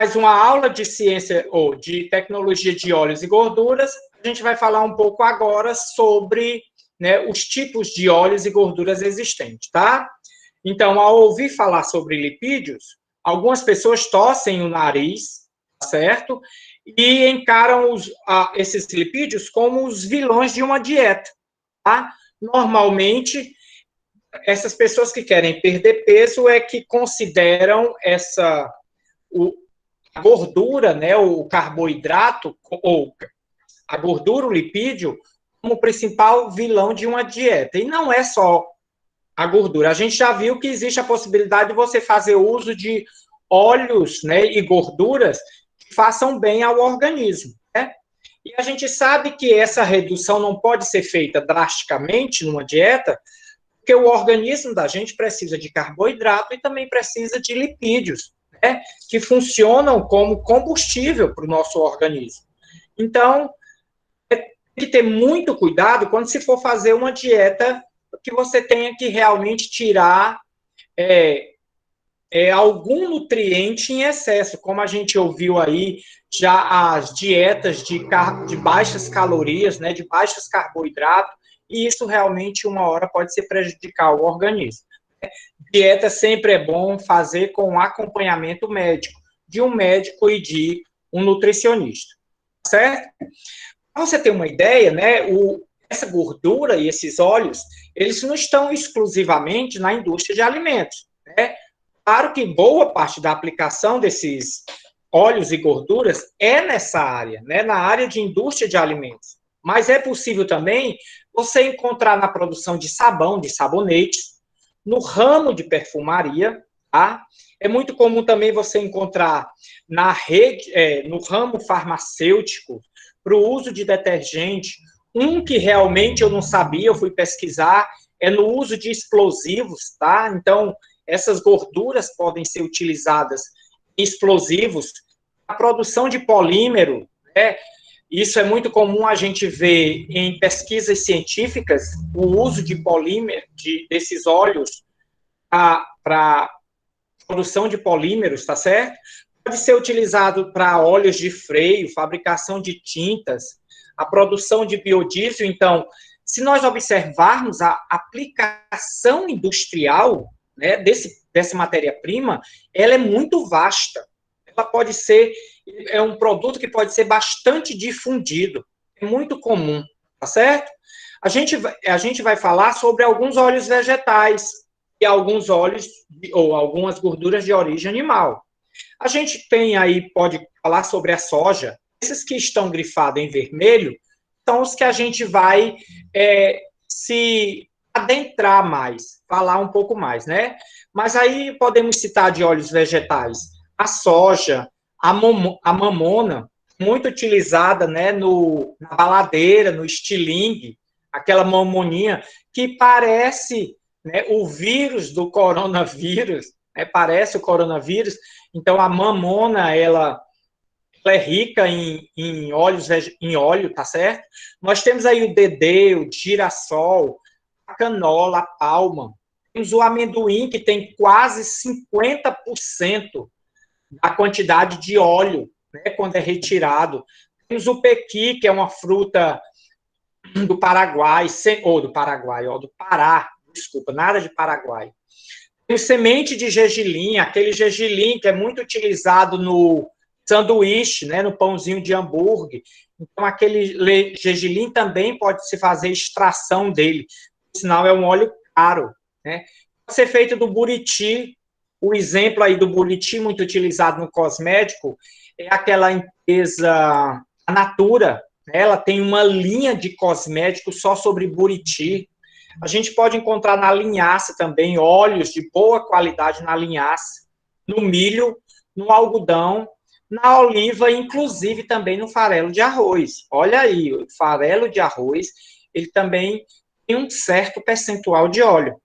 mais uma aula de ciência ou de tecnologia de óleos e gorduras. A gente vai falar um pouco agora sobre, né, os tipos de óleos e gorduras existentes, tá? Então, ao ouvir falar sobre lipídios, algumas pessoas torcem o nariz, certo? E encaram esses lipídios como os vilões de uma dieta, tá? Normalmente, essas pessoas que querem perder peso é que consideram a gordura, né, o carboidrato, ou a gordura, o lipídio, como principal vilão de uma dieta. E não é só a gordura. A gente já viu que existe a possibilidade de você fazer uso de óleos, né, e gorduras que façam bem ao organismo, né? E a gente sabe que essa redução não pode ser feita drasticamente numa dieta, porque o organismo da gente precisa de carboidrato e também precisa de lipídios, né, que funcionam como combustível para o nosso organismo. Então, tem que ter muito cuidado quando se for fazer uma dieta que você tenha que realmente tirar algum nutriente em excesso, como a gente ouviu aí já as dietas de baixas calorias, né, de baixos carboidratos, e isso realmente uma hora pode ser prejudicar o organismo. Dieta sempre é bom fazer com acompanhamento médico, de um médico e de um nutricionista, certo? Para você ter uma ideia, né, essa gordura e esses óleos, eles não estão exclusivamente na indústria de alimentos, né? Claro que boa parte da aplicação desses óleos e gorduras é nessa área, né, na área de indústria de alimentos. Mas é possível também você encontrar na produção de sabão, de sabonetes, no ramo de perfumaria, tá? É muito comum também você encontrar no ramo farmacêutico, para o uso de detergente. Um que realmente eu não sabia, eu fui pesquisar, é no uso de explosivos, tá? Então, essas gorduras podem ser utilizadas em explosivos, a produção de polímero, né? Isso é muito comum a gente ver em pesquisas científicas, o uso de polímero, desses óleos para produção de polímeros, tá certo? Pode ser utilizado para óleos de freio, fabricação de tintas, a produção de biodiesel. Então, se nós observarmos a aplicação industrial, né, dessa matéria-prima, ela é muito vasta. Ela pode ser, é um produto que pode ser bastante difundido, é muito comum, tá certo? A gente vai falar sobre alguns óleos vegetais e alguns óleos ou algumas gorduras de origem animal. A gente tem aí, pode falar sobre a soja. Esses que estão grifados em vermelho são os que a gente vai se adentrar mais, falar um pouco mais, né? Mas aí podemos citar de óleos vegetais a soja, a mamona, muito utilizada, né, na baladeira, no estilingue, aquela mamoninha que parece, né, o vírus do coronavírus, né, parece o coronavírus. Então, a mamona, ela é rica em óleo, tá certo? Nós temos aí o dedê, o girassol, a canola, a palma. Temos o amendoim, que tem quase 50% da quantidade de óleo, né, quando é retirado. Temos o pequi, que é uma fruta do Paraguai, do Pará, desculpa, nada de Paraguai. Tem semente de gergelim, aquele gergelim que é muito utilizado no sanduíche, né, no pãozinho de hambúrguer. Então, aquele gergelim também pode se fazer extração dele, sinal é um óleo caro, né? Pode ser feito do buriti. O exemplo aí do buriti, muito utilizado no cosmético, é aquela empresa, a Natura. Ela tem uma linha de cosméticos só sobre buriti. A gente pode encontrar na linhaça também óleos de boa qualidade na linhaça, no milho, no algodão, na oliva, inclusive também no farelo de arroz. Olha aí, o farelo de arroz, ele também tem um certo percentual de óleo.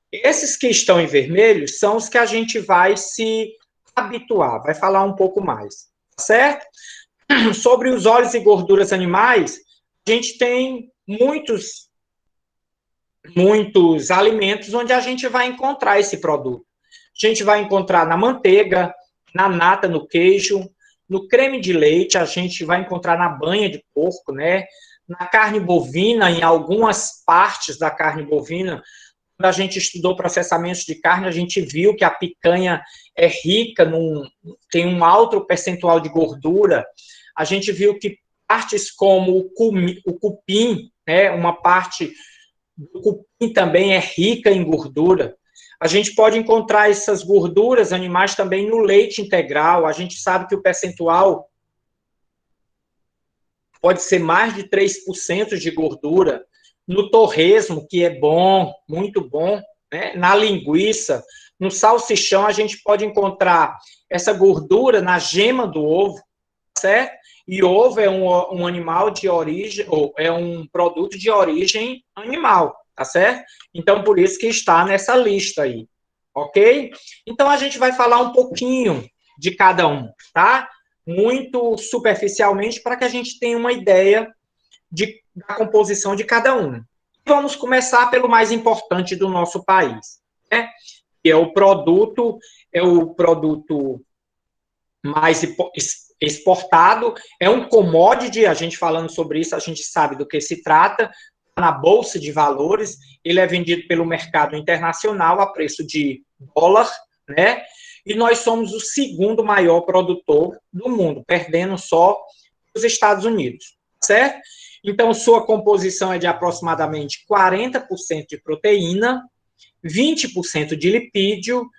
Esses que estão em vermelho são os que a gente vai se habituar, vai falar um pouco mais, certo? Sobre os óleos e gorduras animais, a gente tem muitos alimentos onde a gente vai encontrar esse produto. A gente vai encontrar na manteiga, na nata, no queijo, no creme de leite, a gente vai encontrar na banha de porco, né? Na carne bovina, em algumas partes da carne bovina, quando a gente estudou processamentos de carne, a gente viu que a picanha é rica, tem um alto percentual de gordura. A gente viu que partes como o cupim, né, uma parte do cupim também é rica em gordura. A gente pode encontrar essas gorduras animais também no leite integral. A gente sabe que o percentual pode ser mais de 3% de gordura. No torresmo, que é bom, muito bom, né? Na linguiça, no salsichão, a gente pode encontrar essa gordura na gema do ovo, certo? E ovo é um animal de origem, ou é um produto de origem animal, tá certo? Então, por isso que está nessa lista aí, ok? Então, a gente vai falar um pouquinho de cada um, tá? Muito superficialmente, para que a gente tenha uma ideia da composição de cada um. Vamos começar pelo mais importante do nosso país, né? Que é o produto mais exportado, é um commodity, a gente falando sobre isso, a gente sabe do que se trata, na Bolsa de Valores, ele é vendido pelo mercado internacional a preço de dólar, né? E nós somos o segundo maior produtor do mundo, perdendo só os Estados Unidos, certo? Então, sua composição é de aproximadamente 40% de proteína, 20% de lipídio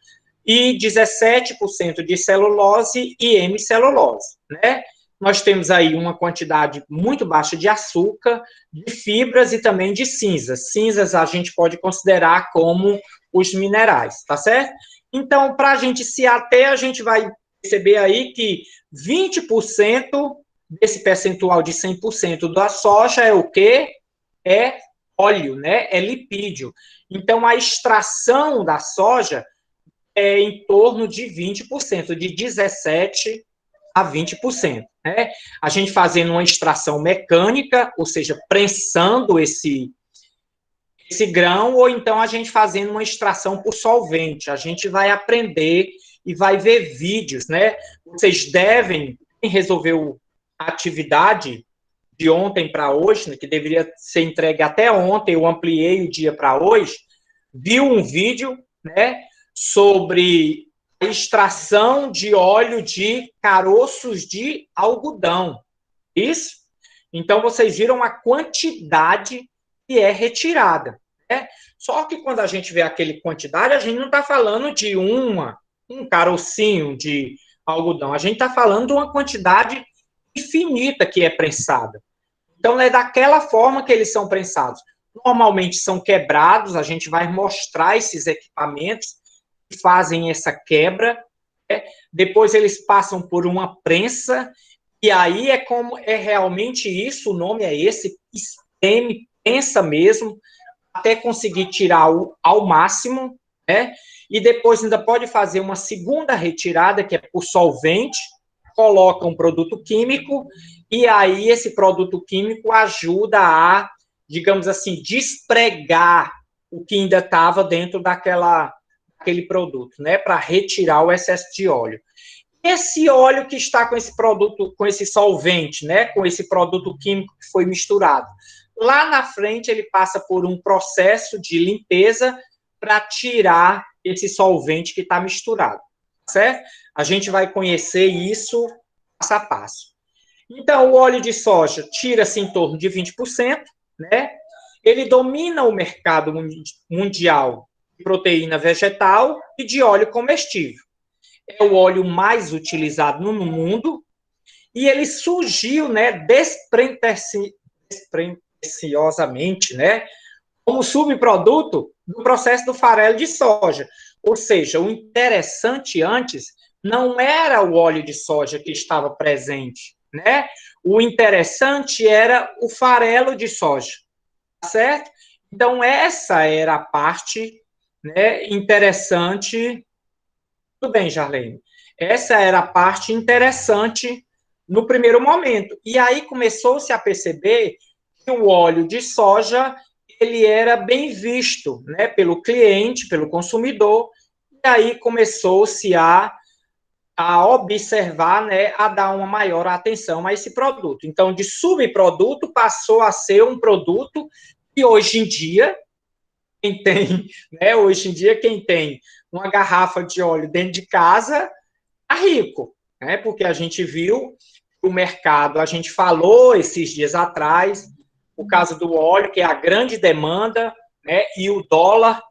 e 17% de celulose e hemicelulose, né? Nós temos aí uma quantidade muito baixa de açúcar, de fibras e também de cinzas. Cinzas a gente pode considerar como os minerais, tá certo? Então, para a gente se ater, a gente vai perceber aí que 20% desse percentual de 100% da soja é o quê? É óleo, né? É lipídio. Então, a extração da soja é em torno de 20%, de 17% a 20%. Né? A gente fazendo uma extração mecânica, ou seja, prensando esse grão, ou então a gente fazendo uma extração por solvente. A gente vai aprender e vai ver vídeos, né? Vocês devem resolver a atividade de ontem para hoje, né, que deveria ser entregue até ontem, eu ampliei o dia para hoje, viu um vídeo, né, sobre a extração de óleo de caroços de algodão. Isso? Então, vocês viram a quantidade que é retirada. Né? Só que quando a gente vê aquele quantidade, a gente não está falando de um carocinho de algodão. A gente está falando de uma quantidade infinita que é prensada. Então, é daquela forma que eles são prensados. Normalmente são quebrados, a gente vai mostrar esses equipamentos que fazem essa quebra. Né? Depois eles passam por uma prensa, e aí é realmente isso, o nome é esse, espreme, prensa mesmo, até conseguir tirar ao máximo, né? E depois ainda pode fazer uma segunda retirada, que é por solvente, coloca um produto químico, e aí esse produto químico ajuda a, digamos assim, despregar o que ainda estava dentro daquele produto, né, para retirar o excesso de óleo. Esse óleo que está com esse produto, com esse solvente, né, com esse produto químico que foi misturado, lá na frente ele passa por um processo de limpeza para tirar esse solvente que está misturado, certo? A gente vai conhecer isso passo a passo. Então, o óleo de soja tira-se em torno de 20%, né? Ele domina o mercado mundial de proteína vegetal e de óleo comestível. É o óleo mais utilizado no mundo e ele surgiu, né, despretensiosamente, né, como subproduto do processo do farelo de soja. Ou seja, o interessante antes não era o óleo de soja que estava presente, né? O interessante era o farelo de soja, certo? Então, essa era a parte, né, interessante. Tudo bem, Jarlene. Essa era a parte interessante no primeiro momento. E aí começou-se a perceber que o óleo de soja ele era bem visto, né, pelo cliente, pelo consumidor. E aí começou-se a a observar, né, a dar uma maior atenção a esse produto. Então, de subproduto passou a ser um produto que hoje em dia, quem tem uma garrafa de óleo dentro de casa, tá rico, né? Porque a gente viu o mercado, a gente falou esses dias atrás, o caso do óleo, que é a grande demanda, né? E o dólar,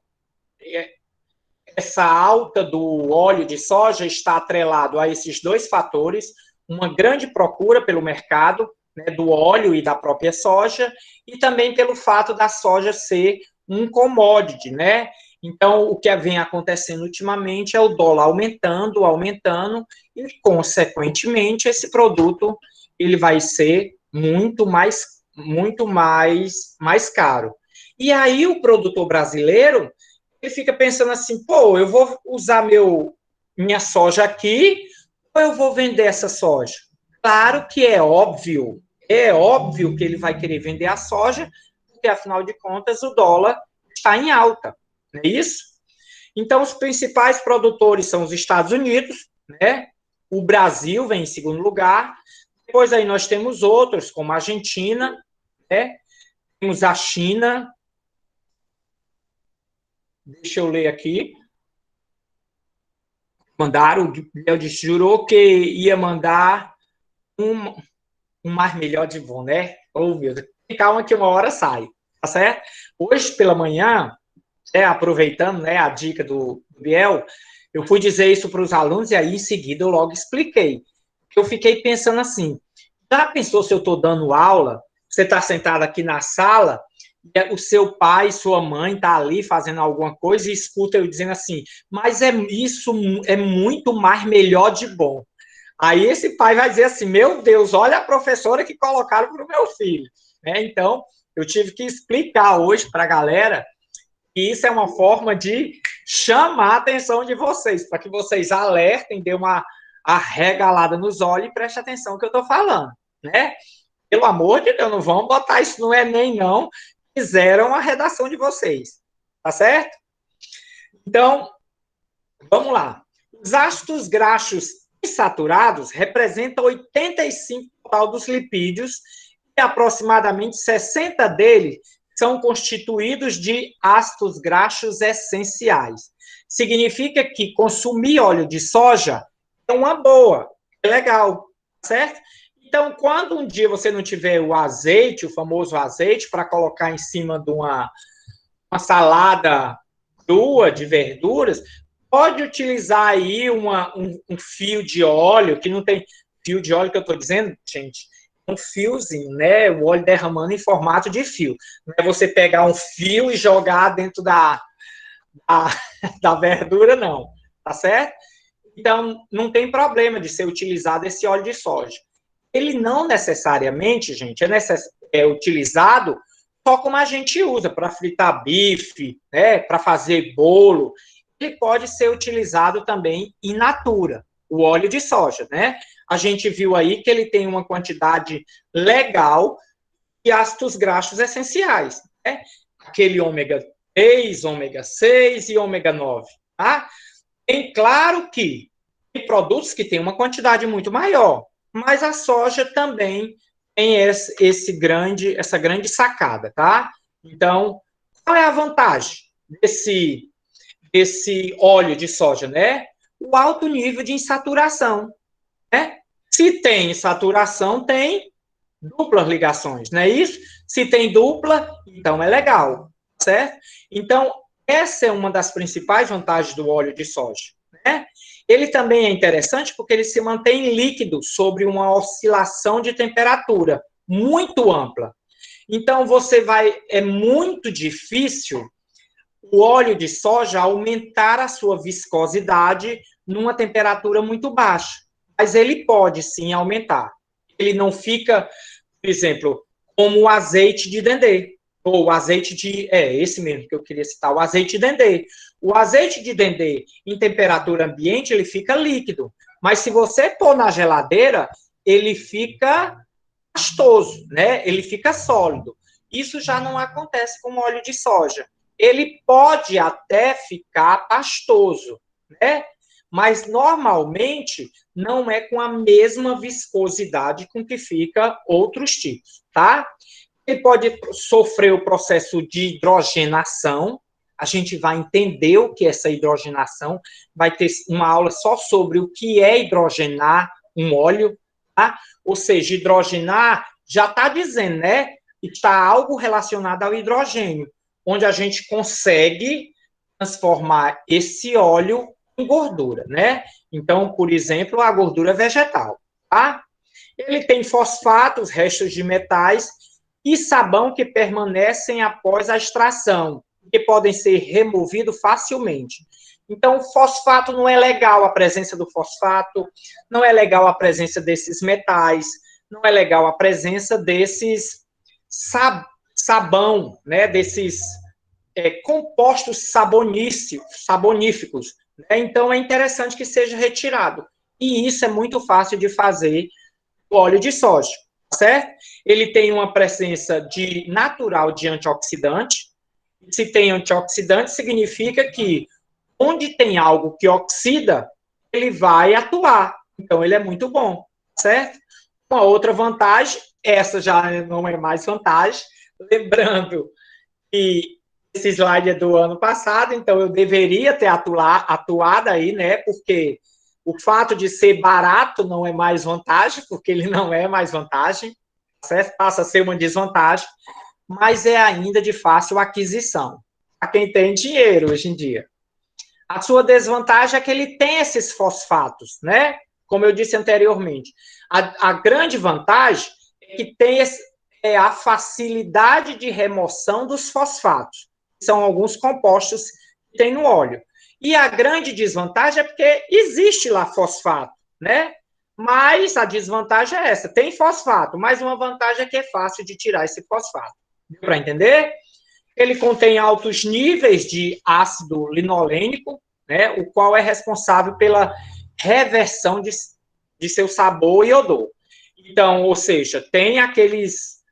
essa alta do óleo de soja está atrelado a esses dois fatores, uma grande procura pelo mercado, né, do óleo e da própria soja, e também pelo fato da soja ser um commodity, né? Então, o que vem acontecendo ultimamente é o dólar aumentando, aumentando, e, consequentemente, esse produto ele vai ser muito mais caro. E aí, o produtor brasileiro ele fica pensando assim, pô, eu vou usar minha soja aqui ou eu vou vender essa soja? Claro que é óbvio que ele vai querer vender a soja, porque afinal de contas o dólar está em alta, não é isso? Então os principais produtores são os Estados Unidos, né? O Brasil vem em segundo lugar, depois aí nós temos outros, como a Argentina, né? Temos a China, deixa eu ler aqui, mandaram, o disse, jurou que ia mandar um mais melhor de bom, né? Oh, meu Deus. Calma que uma hora sai, tá certo? Hoje pela manhã, aproveitando, né, a dica do Biel, eu fui dizer isso para os alunos e aí em seguida eu logo expliquei. Eu fiquei pensando assim, já pensou se eu estou dando aula, você está sentado aqui na sala, e o seu pai, sua mãe está ali fazendo alguma coisa e escuta eu dizendo assim, mas isso é muito mais melhor de bom. Aí esse pai vai dizer assim, meu Deus, olha a professora que colocaram para o meu filho. Né? Então, eu tive que explicar hoje para a galera que isso é uma forma de chamar a atenção de vocês, para que vocês alertem, dê uma arregalada nos olhos e prestem atenção no que eu estou falando. Né? Pelo amor de Deus, não vão botar isso no Enem, não. Fizeram a redação de vocês. Tá certo? Então, vamos lá. Os ácidos graxos insaturados representam 85% total dos lipídios e aproximadamente 60 deles são constituídos de ácidos graxos essenciais. Significa que consumir óleo de soja é uma boa, é legal, certo? Então, quando um dia você não tiver o azeite, o famoso azeite, para colocar em cima de uma salada crua de verduras, pode utilizar aí um fio de óleo, que não tem fio de óleo que eu estou dizendo, gente, um fiozinho, né? O óleo derramando em formato de fio. Não é você pegar um fio e jogar dentro da verdura, não. Tá certo? Então, não tem problema de ser utilizado esse óleo de soja. Ele não necessariamente, gente, é utilizado só como a gente usa, para fritar bife, né, para fazer bolo. Ele pode ser utilizado também in natura, o óleo de soja, né? A gente viu aí que ele tem uma quantidade legal de ácidos graxos essenciais, né? Aquele ômega 3, ômega 6 e ômega 9, tá? Tem claro que tem produtos que têm uma quantidade muito maior, mas a soja também tem essa grande sacada, tá? Então, qual é a vantagem desse óleo de soja, né? O alto nível de insaturação, né? Se tem insaturação, tem duplas ligações, não é isso? Se tem dupla, então é legal, certo? Então, essa é uma das principais vantagens do óleo de soja, né? Ele também é interessante porque ele se mantém líquido sobre uma oscilação de temperatura muito ampla. Então, é muito difícil o óleo de soja aumentar a sua viscosidade numa temperatura muito baixa, mas ele pode sim aumentar. Ele não fica, por exemplo, como o azeite de dendê, ou o azeite esse mesmo que eu queria citar, o azeite de dendê. O azeite de dendê, em temperatura ambiente, ele fica líquido, mas se você pôr na geladeira, ele fica pastoso, né? Ele fica sólido. Isso já não acontece com o óleo de soja. Ele pode até ficar pastoso, né? mas normalmente não é com a mesma viscosidade com que fica outros tipos, tá? Ele pode sofrer o processo de hidrogenação, a gente vai entender o que é essa hidrogenação, vai ter uma aula só sobre o que é hidrogenar um óleo, tá? Ou seja, hidrogenar já está dizendo, né? Está algo relacionado ao hidrogênio, onde a gente consegue transformar esse óleo em gordura, né? Então, por exemplo, a gordura vegetal, tá? Ele tem fosfatos, restos de metais e sabão que permanecem após a extração, que podem ser removidos facilmente. Então, fosfato não é legal a presença do fosfato, não é legal a presença desses metais, não é legal a presença desses sabão, né, desses compostos saboníficos. Né? Então, é interessante que seja retirado. E isso é muito fácil de fazer o óleo de soja, certo? Ele tem uma presença natural de antioxidante. Se tem antioxidante, significa que onde tem algo que oxida, ele vai atuar. Então, ele é muito bom, certo? Uma outra vantagem, essa já não é mais vantagem, lembrando que esse slide é do ano passado, então eu deveria ter atuado aí, né? Porque o fato de ser barato não é mais vantagem, porque ele não é mais vantagem, certo? Passa a ser uma desvantagem, mas é ainda de fácil aquisição, para quem tem dinheiro hoje em dia. A sua desvantagem é que ele tem esses fosfatos, né? Como eu disse anteriormente. A grande vantagem é que tem a facilidade de remoção dos fosfatos. São alguns compostos que tem no óleo. E a grande desvantagem é porque existe lá fosfato, né? Mas a desvantagem é essa, tem fosfato, mas uma vantagem é que é fácil de tirar esse fosfato. Deu para entender? Ele contém altos níveis de ácido linolênico, né, o qual é responsável pela reversão de seu sabor e odor. Então, ou seja, tem aqueles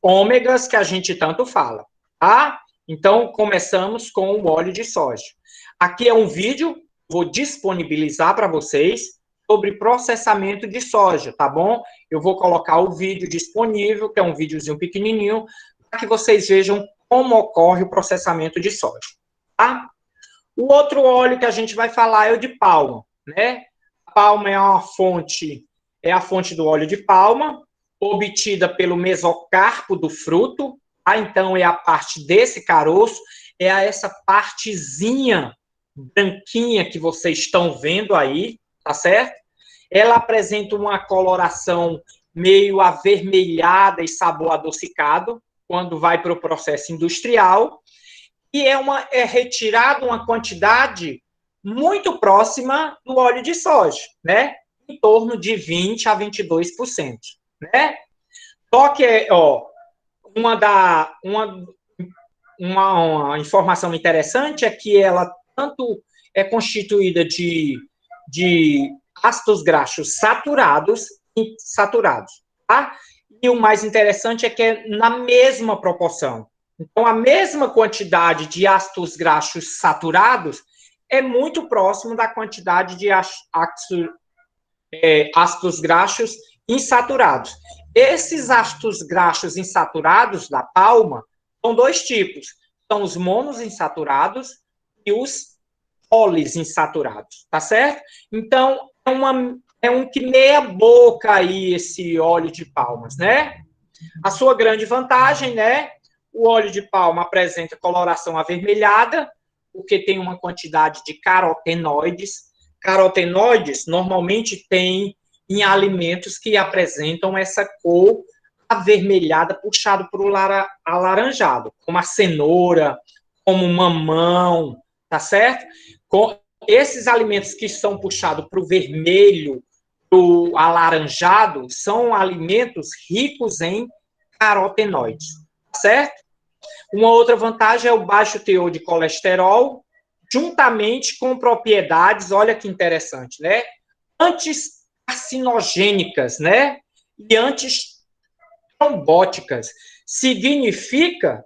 ômegas que a gente tanto fala, tá? Então, começamos com o óleo de soja. Aqui é um vídeo, vou disponibilizar para vocês sobre processamento de soja, tá bom? Eu vou colocar o vídeo disponível, que é um videozinho pequenininho, para que vocês vejam como ocorre o processamento de soja, tá? O outro óleo que a gente vai falar é o de palma, né? A palma é a fonte do óleo de palma, obtida pelo mesocarpo do fruto, tá? Então é a parte desse caroço, é essa partezinha branquinha que vocês estão vendo aí, tá certo? Ela apresenta uma coloração meio avermelhada e sabor adocicado, quando vai para o processo industrial, e é retirada uma quantidade muito próxima do óleo de soja, né? Em torno de 20% a 22%, né? Só que, ó, uma informação interessante é que ela tanto é constituída de ácidos graxos saturados e insaturados, tá? E o mais interessante é que é na mesma proporção. Então, a mesma quantidade de ácidos graxos saturados é muito próximo da quantidade de ácidos graxos insaturados. Esses ácidos graxos insaturados da palma são dois tipos. São os monoinsaturados e os poliinsaturados, tá certo? Então, é um que meia boca aí esse óleo de palmas, né? A sua grande vantagem, né? O óleo de palma apresenta coloração avermelhada, porque tem uma quantidade de carotenoides. Carotenoides normalmente tem em alimentos que apresentam essa cor avermelhada, puxado para o alaranjado, como a cenoura, como o mamão, tá certo? Com esses alimentos que são puxados para o vermelho, para o alaranjado, são alimentos ricos em carotenoides, certo? Uma outra vantagem é o baixo teor de colesterol, juntamente com propriedades, olha que interessante, né? Anticarcinogênicas, né? E antitrombóticas. Significa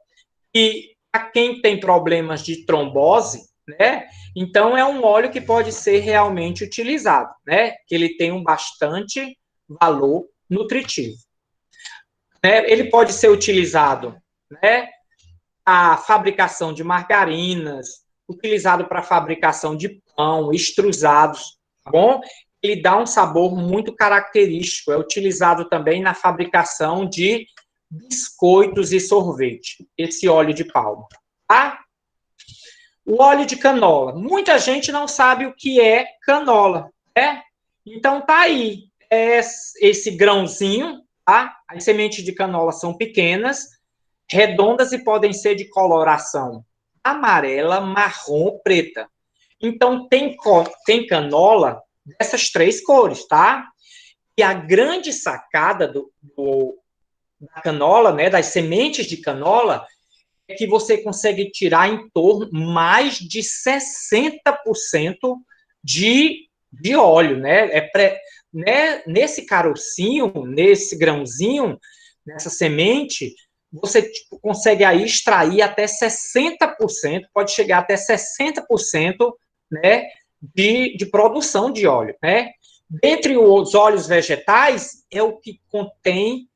que para quem tem problemas de trombose, né? Então, é um óleo que pode ser realmente utilizado, né? Que ele tem um bastante valor nutritivo. Né? Ele pode ser utilizado, né? A fabricação de margarinas, utilizado para a fabricação de pão, extrusados, tá bom? Ele dá um sabor muito característico, é utilizado também na fabricação de biscoitos e sorvete, esse óleo de palma, tá? O óleo de canola. Muita gente não sabe o que é canola, né? Então tá aí, esse grãozinho, tá? As sementes de canola são pequenas, redondas e podem ser de coloração amarela, marrom, preta. Então, tem canola dessas três cores, tá? E a grande sacada da canola, né, das sementes de canola, é que você consegue tirar em torno mais de 60% de óleo, né? Né? Nesse carocinho, nesse grãozinho, nessa semente, você tipo, consegue aí extrair até 60%, pode chegar até 60%, né, de produção de óleo, né? Dentre os óleos vegetais, é o que contém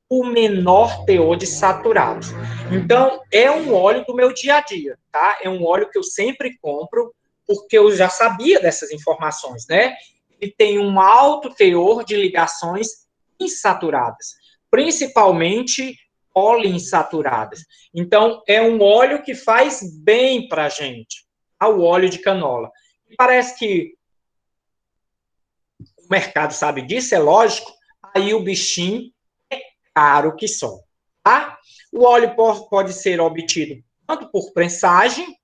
o menor teor de saturados. Então, é um óleo do meu dia a dia, tá? É um óleo que eu sempre compro, porque eu já sabia dessas informações, né? Ele tem um alto teor de ligações insaturadas, principalmente poliinsaturadas. Então, é um óleo que faz bem para a gente, o óleo de canola. E parece que o mercado sabe disso, é lógico, aí o bichinho caro que só. Tá? O óleo pode ser obtido tanto por prensagem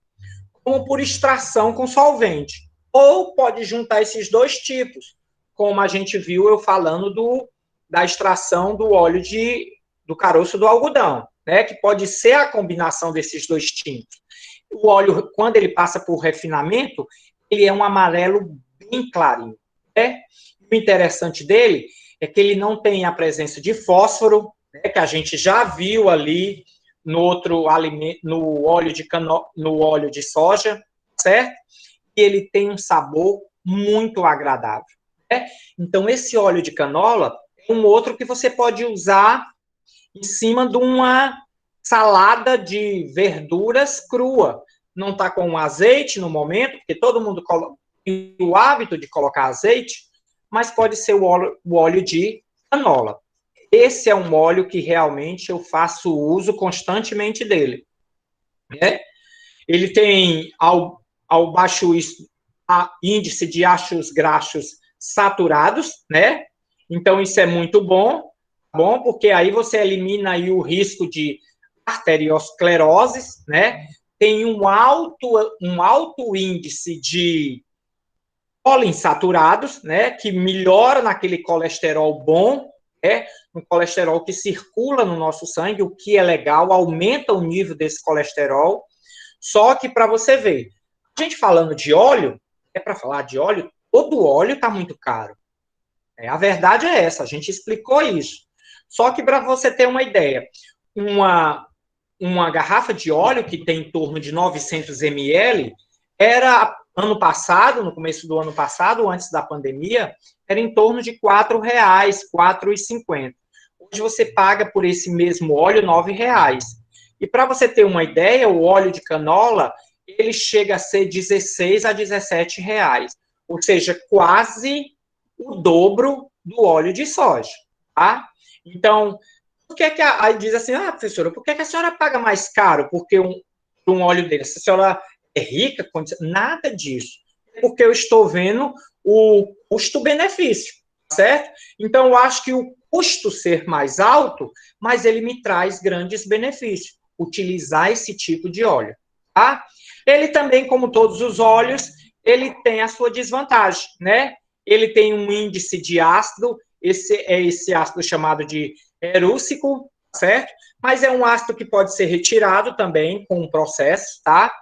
como por extração com solvente. Ou pode juntar esses dois tipos, como a gente viu eu falando da extração do óleo do caroço do algodão, né? Que pode ser a combinação desses dois tintos. O óleo, quando ele passa por refinamento, ele é um amarelo bem clarinho. Né? O interessante dele é que ele não tem a presença de fósforo, né, que a gente já viu ali no outro alimento, no óleo de soja, certo? E ele tem um sabor muito agradável. Né? Então, esse óleo de canola é um outro que você pode usar em cima de uma salada de verduras crua. Não está com azeite no momento, porque todo mundo tem o hábito de colocar azeite, mas pode ser o óleo de canola. Esse é um óleo que realmente eu faço uso constantemente dele. Né? Ele tem ao baixo índice de ácidos graxos saturados, né? Então isso é muito bom, porque aí você elimina aí o risco de arteriosclerose, né? Tem um alto índice de poliinsaturados, né? Que melhora naquele colesterol bom, né? Um colesterol que circula no nosso sangue, o que é legal, aumenta o nível desse colesterol. Só que para você ver, a gente falando de óleo, para falar de óleo, todo óleo está muito caro. A verdade é essa, a gente explicou isso. Só que para você ter uma ideia, uma garrafa de óleo que tem em torno de 900 ml, era ano passado, no começo do ano passado, antes da pandemia, era em torno de R$ 4, R$ 4,50. Hoje você paga por esse mesmo óleo R$ 9. E para você ter uma ideia, o óleo de canola, ele chega a ser 16 a 17 reais. Ou seja, quase o dobro do óleo de soja, tá? Então, por que aí diz assim, professora, por que a senhora paga mais caro porque um óleo desse? A senhora é rica? Nada disso. Porque eu estou vendo o custo-benefício, certo? Então, eu acho que o custo ser mais alto, mas ele me traz grandes benefícios. Utilizar esse tipo de óleo, tá? Ele também, como todos os óleos, ele tem a sua desvantagem, né? Ele tem um índice de ácido, esse ácido chamado de erúcico, certo? Mas é um ácido que pode ser retirado também com um processo, tá?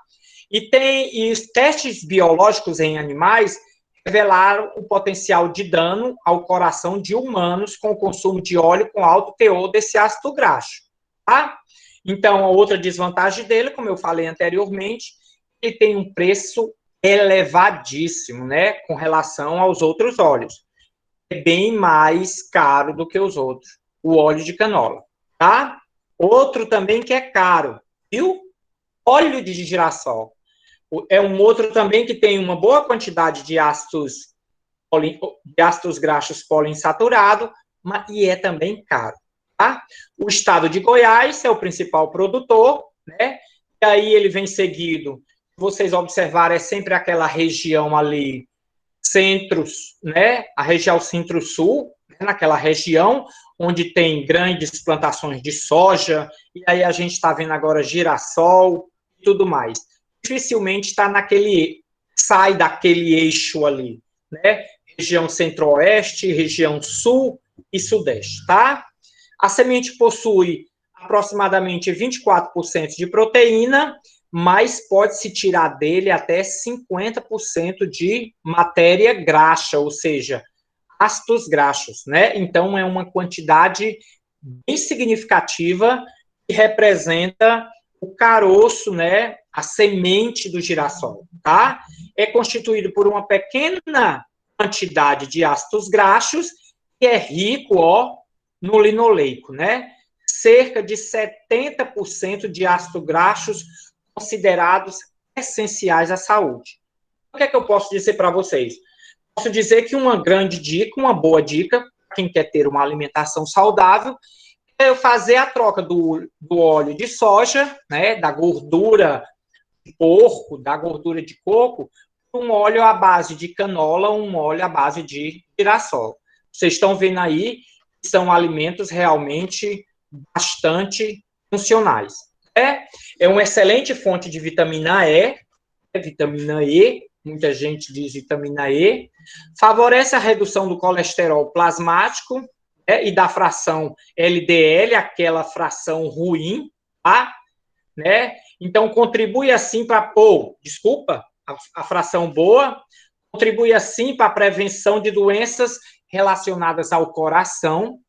E os testes biológicos em animais revelaram o potencial de dano ao coração de humanos com o consumo de óleo com alto teor desse ácido graxo, tá? Então, a outra desvantagem dele, como eu falei anteriormente, ele tem um preço elevadíssimo, né, com relação aos outros óleos. É bem mais caro do que os outros, o óleo de canola, tá? Outro também que é caro, viu? Óleo de girassol. É um outro também que tem uma boa quantidade de ácidos graxos poliinsaturados, e é também caro, tá? O estado de Goiás é o principal produtor, né? E aí ele vem seguido, vocês observarem, é sempre aquela região ali, centros, né? A região centro-sul, né? Naquela região onde tem grandes plantações de soja, e aí a gente está vendo agora girassol e tudo mais. Dificilmente está sai daquele eixo ali, né? Região centro-oeste, região sul e sudeste, tá? A semente possui aproximadamente 24% de proteína, mas pode-se tirar dele até 50% de matéria graxa, ou seja, ácidos graxos, né? Então, é uma quantidade bem significativa que representa o caroço, né? A semente do girassol, tá? É constituído por uma pequena quantidade de ácidos graxos que é rico, ó, no linoleico, né? Cerca de 70% de ácidos graxos considerados essenciais à saúde. O que é que eu posso dizer para vocês? Posso dizer que uma grande dica, uma boa dica, para quem quer ter uma alimentação saudável, é fazer a troca do óleo de soja, né, da gordura de porco, da gordura de coco, um óleo à base de canola, um óleo à base de girassol. Vocês estão vendo aí, são alimentos realmente bastante funcionais. É uma excelente fonte de vitamina E, muita gente diz vitamina E, favorece a redução do colesterol plasmático, e da fração LDL, aquela fração ruim, tá? Né? Então, contribui assim para, a fração boa, contribui assim para a prevenção de doenças relacionadas ao coração,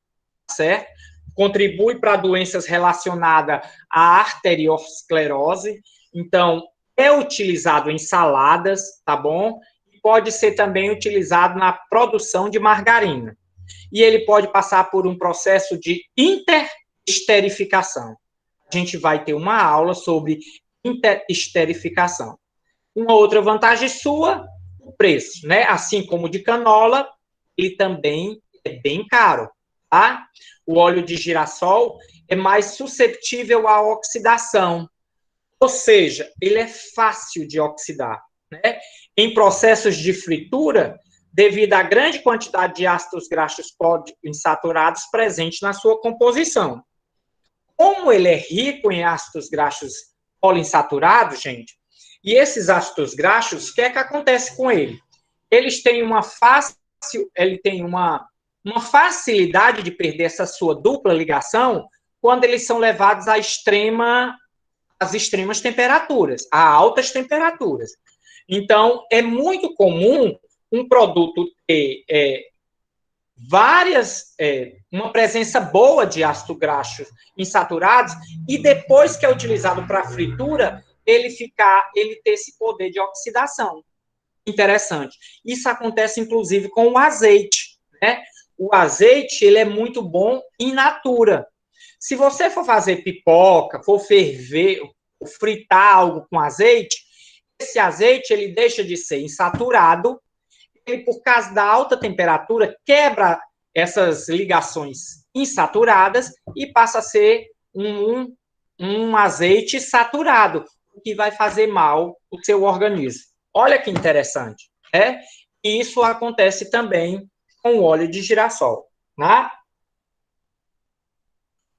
certo? Contribui para doenças relacionadas à arteriosclerose. Então, é utilizado em saladas, tá bom? Pode ser também utilizado na produção de margarina. E ele pode passar por um processo de interesterificação. A gente vai ter uma aula sobre interesterificação. Uma outra vantagem sua, o preço, né? Assim como o de canola, ele também é bem caro, tá? O óleo de girassol é mais suscetível à oxidação, ou seja, ele é fácil de oxidar, né? Em processos de fritura, devido à grande quantidade de ácidos graxos poliinsaturados presentes na sua composição. Como ele é rico em ácidos graxos poliinsaturados, gente, e esses ácidos graxos, o que é que acontece com ele? Eles têm uma facilidade de perder essa sua dupla ligação quando eles são levados às extremas temperaturas, a altas temperaturas. Então, é muito comum um produto ter uma presença boa de ácidos graxos insaturados e depois que é utilizado para fritura, ele ter esse poder de oxidação. Interessante. Isso acontece, inclusive, com o azeite, né? O azeite, ele é muito bom in natura. Se você for fazer pipoca, for ferver, for fritar algo com azeite, esse azeite, ele deixa de ser insaturado, ele, por causa da alta temperatura, quebra essas ligações insaturadas e passa a ser um azeite saturado, o que vai fazer mal ao seu organismo. Olha que interessante, né? E isso acontece também com o óleo de girassol, né?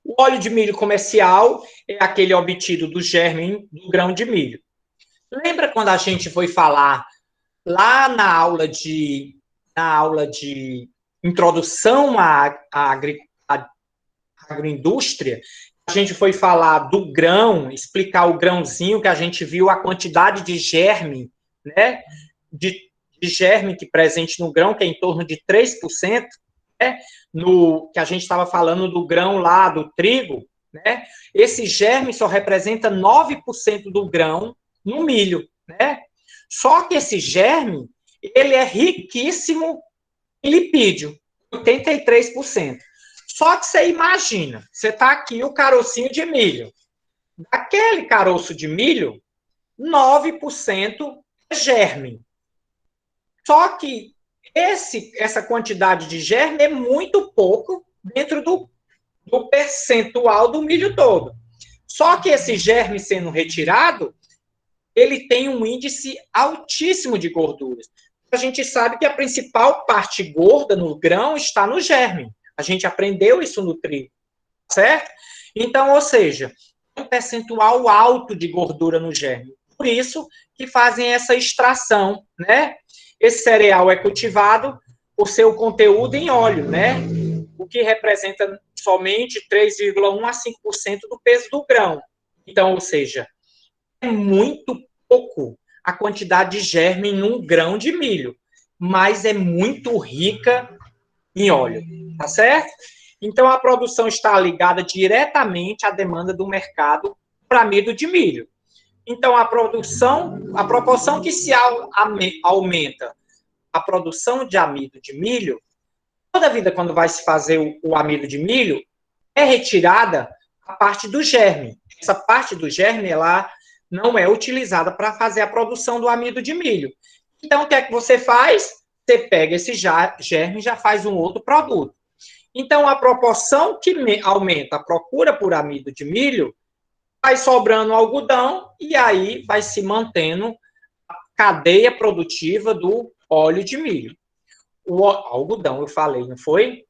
O óleo de milho comercial é aquele obtido do germe do grão de milho. Lembra quando a gente foi falar lá na aula de introdução à agroindústria, a gente foi falar do grão, explicar o grãozinho, que a gente viu a quantidade de germe, né? De germe que presente no grão, que é em torno de 3%, né? Que a gente estava falando do grão lá, do trigo, né? Esse germe só representa 9% do grão no milho, né? Só que esse germe, ele é riquíssimo em lipídio, 83%. Só que você imagina, você tá aqui o carocinho de milho. Daquele caroço de milho, 9% é germe. Só que essa quantidade de germe é muito pouco dentro do percentual do milho todo. Só que esse germe sendo retirado, ele tem um índice altíssimo de gorduras. A gente sabe que a principal parte gorda no grão está no germe. A gente aprendeu isso no trigo, certo? Então, ou seja, um percentual alto de gordura no germe. Por isso que fazem essa extração, né? Esse cereal é cultivado por seu conteúdo em óleo, né? O que representa somente 3,1 a 5% do peso do grão. Então, ou seja, é muito pouco a quantidade de germe em um grão de milho, mas é muito rica em óleo, tá certo? Então, a produção está ligada diretamente à demanda do mercado para amido de milho. Então, a proporção que se aumenta a produção de amido de milho, toda vida quando vai se fazer o amido de milho, é retirada a parte do germe. Essa parte do germe, ela não é utilizada para fazer a produção do amido de milho. Então, o que é que você faz? Você pega esse germe e já faz um outro produto. Então, a proporção que aumenta a procura por amido de milho, vai sobrando algodão e aí vai se mantendo a cadeia produtiva do óleo de milho. O algodão, eu falei, não foi?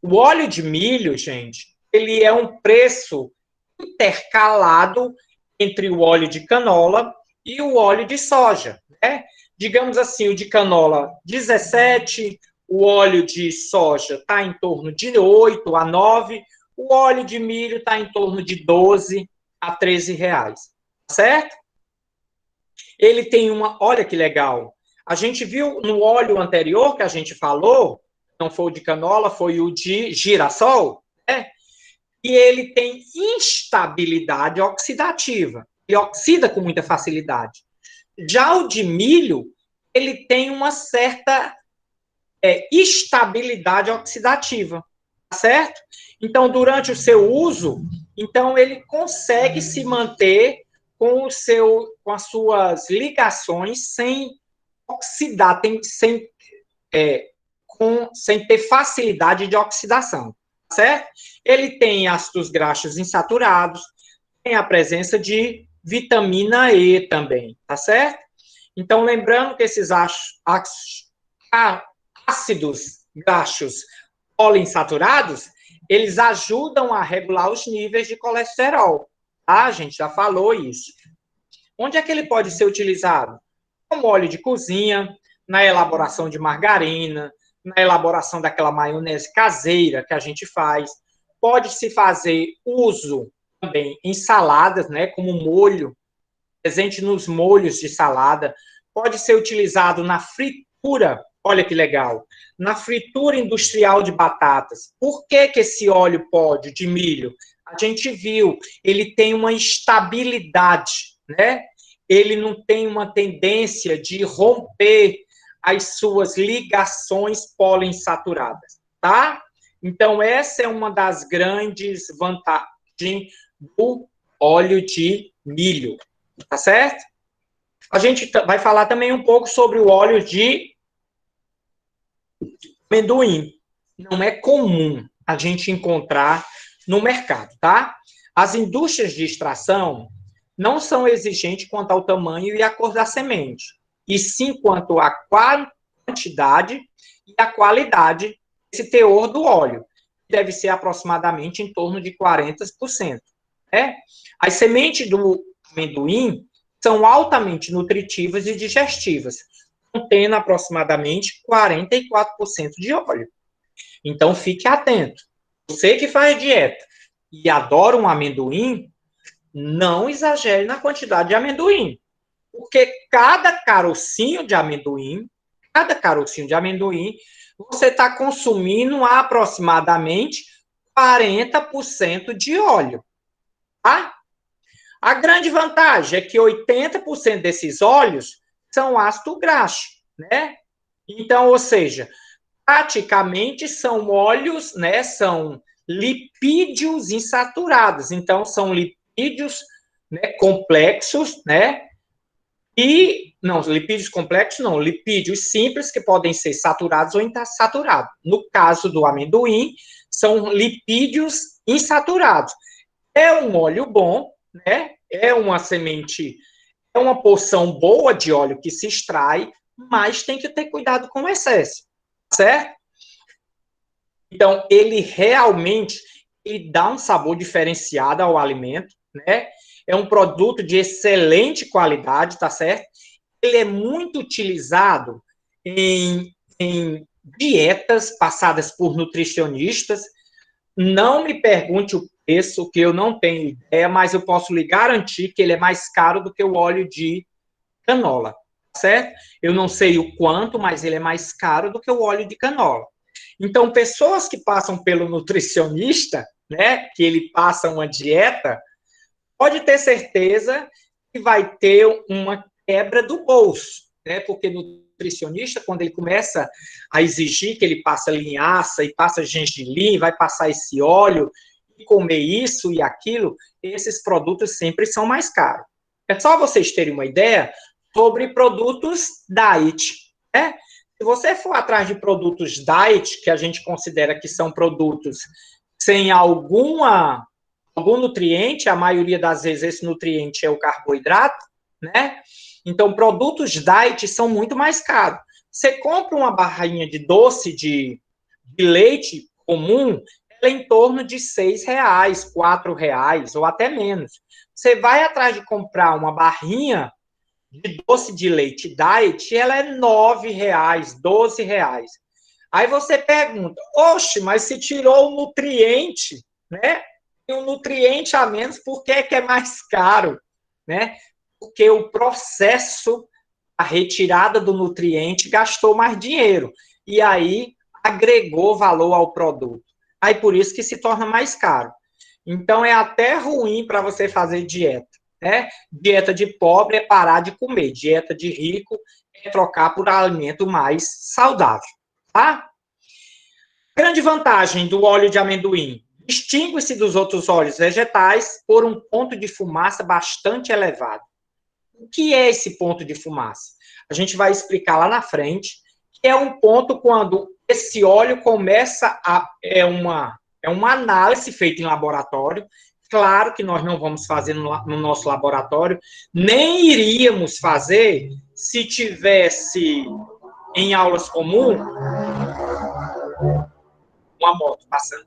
O óleo de milho, gente, ele é um preço intercalado entre o óleo de canola e o óleo de soja, né? Digamos assim, o de canola 17, o óleo de soja está em torno de 8 a 9, o óleo de milho está em torno de 12 a 13 reais, certo? Ele tem uma, olha que legal, a gente viu no óleo anterior que a gente falou, não foi o de canola, foi o de girassol, né? E ele tem instabilidade oxidativa. Ele oxida com muita facilidade. Já o de milho, ele tem uma certa estabilidade oxidativa, tá certo? Então, durante o seu uso, então ele consegue se manter com as suas ligações sem oxidar, sem ter facilidade de oxidação, certo? Ele tem ácidos graxos insaturados, tem a presença de vitamina E também, tá certo? Então, lembrando que esses ácidos graxos poliinsaturados, eles ajudam a regular os níveis de colesterol, tá? A gente já falou isso. Onde é que ele pode ser utilizado? Como óleo de cozinha, na elaboração de margarina, na elaboração daquela maionese caseira que a gente faz. Pode-se fazer uso também em saladas, né, como molho, presente nos molhos de salada. Pode ser utilizado na fritura, olha que legal, na fritura industrial de batatas. Por que que esse óleo pode, de milho? A gente viu, ele tem uma estabilidade, né? Ele não tem uma tendência de romper as suas ligações poliinsaturadas, tá? Então, essa é uma das grandes vantagens do óleo de milho, tá certo? A gente vai falar também um pouco sobre o óleo de amendoim. Não é comum a gente encontrar no mercado, tá? As indústrias de extração não são exigentes quanto ao tamanho e à cor da semente, e sim quanto à quantidade e à qualidade desse teor do óleo, que deve ser aproximadamente em torno de 40%. Né? As sementes do amendoim são altamente nutritivas e digestivas, contendo aproximadamente 44% de óleo. Então, fique atento. Você que faz dieta e adora um amendoim, não exagere na quantidade de amendoim. Porque cada carocinho de amendoim, você está consumindo aproximadamente 40% de óleo. Tá? A grande vantagem é que 80% desses óleos são ácido graxo, né? Então, ou seja, praticamente são óleos, né? São lipídios insaturados. Então, são lipídios, né, complexos, né? E, não, lipídios complexos não, lipídios simples que podem ser saturados ou insaturados. No caso do amendoim, são lipídios insaturados. É um óleo bom, né? É uma semente, é uma porção boa de óleo que se extrai, mas tem que ter cuidado com o excesso, certo? Então, ele realmente ele dá um sabor diferenciado ao alimento, né? É um produto de excelente qualidade, tá certo? Ele é muito utilizado em dietas passadas por nutricionistas. Não me pergunte o preço, que eu não tenho ideia, mas eu posso lhe garantir que ele é mais caro do que o óleo de canola, certo? Eu não sei o quanto, mas ele é mais caro do que o óleo de canola. Então, pessoas que passam pelo nutricionista, né, que ele passa uma dieta, pode ter certeza que vai ter uma quebra do bolso, né? Porque no nutricionista, quando ele começa a exigir que ele passe linhaça e passa gengilim, vai passar esse óleo e comer isso e aquilo, esses produtos sempre são mais caros. É só vocês terem uma ideia sobre produtos diet, né? Se você for atrás de produtos diet, que a gente considera que são produtos sem algum nutriente, a maioria das vezes esse nutriente é o carboidrato, né? Então, produtos diet são muito mais caros. Você compra uma barrinha de doce de leite comum, ela é em torno de R$ 6, R$ 4, ou até menos. Você vai atrás de comprar uma barrinha de doce de leite diet, ela é R$ 9, R$ 12. Aí você pergunta, oxe, mas se tirou o nutriente, né? Tem um nutriente a menos, por que é mais caro, né? Porque o processo, a retirada do nutriente gastou mais dinheiro e aí agregou valor ao produto. Aí por isso que se torna mais caro. Então é até ruim para você fazer dieta, né? Dieta de pobre é parar de comer, dieta de rico é trocar por alimento mais saudável, tá? Grande vantagem do óleo de amendoim: distingue-se dos outros óleos vegetais por um ponto de fumaça bastante elevado. O que é esse ponto de fumaça? A gente vai explicar lá na frente, que é um ponto quando esse óleo começa a... É uma análise feita em laboratório. Claro que nós não vamos fazer no nosso laboratório, nem iríamos fazer se tivesse em aulas comuns uma moto passando.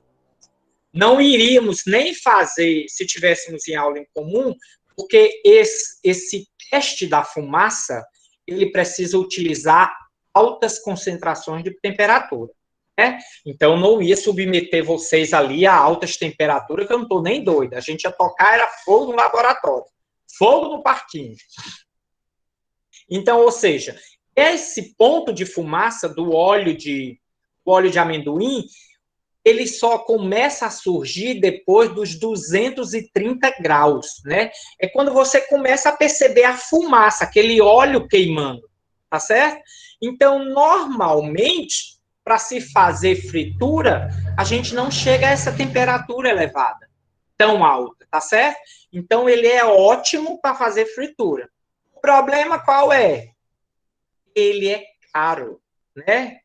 Não iríamos nem fazer se tivéssemos em aula em comum, porque esse teste da fumaça, ele precisa utilizar altas concentrações de temperatura, né? Então, não ia submeter vocês ali a altas temperaturas, que eu não estou nem doida. A gente ia tocar, era fogo no laboratório, fogo no parquinho. Então, ou seja, esse ponto de fumaça do óleo de amendoim, ele só começa a surgir depois dos 230 graus, né? É quando você começa a perceber a fumaça, aquele óleo queimando, tá certo? Então, normalmente, para se fazer fritura, a gente não chega a essa temperatura elevada, tão alta, tá certo? Então, ele é ótimo para fazer fritura. O problema qual é? Ele é caro, né?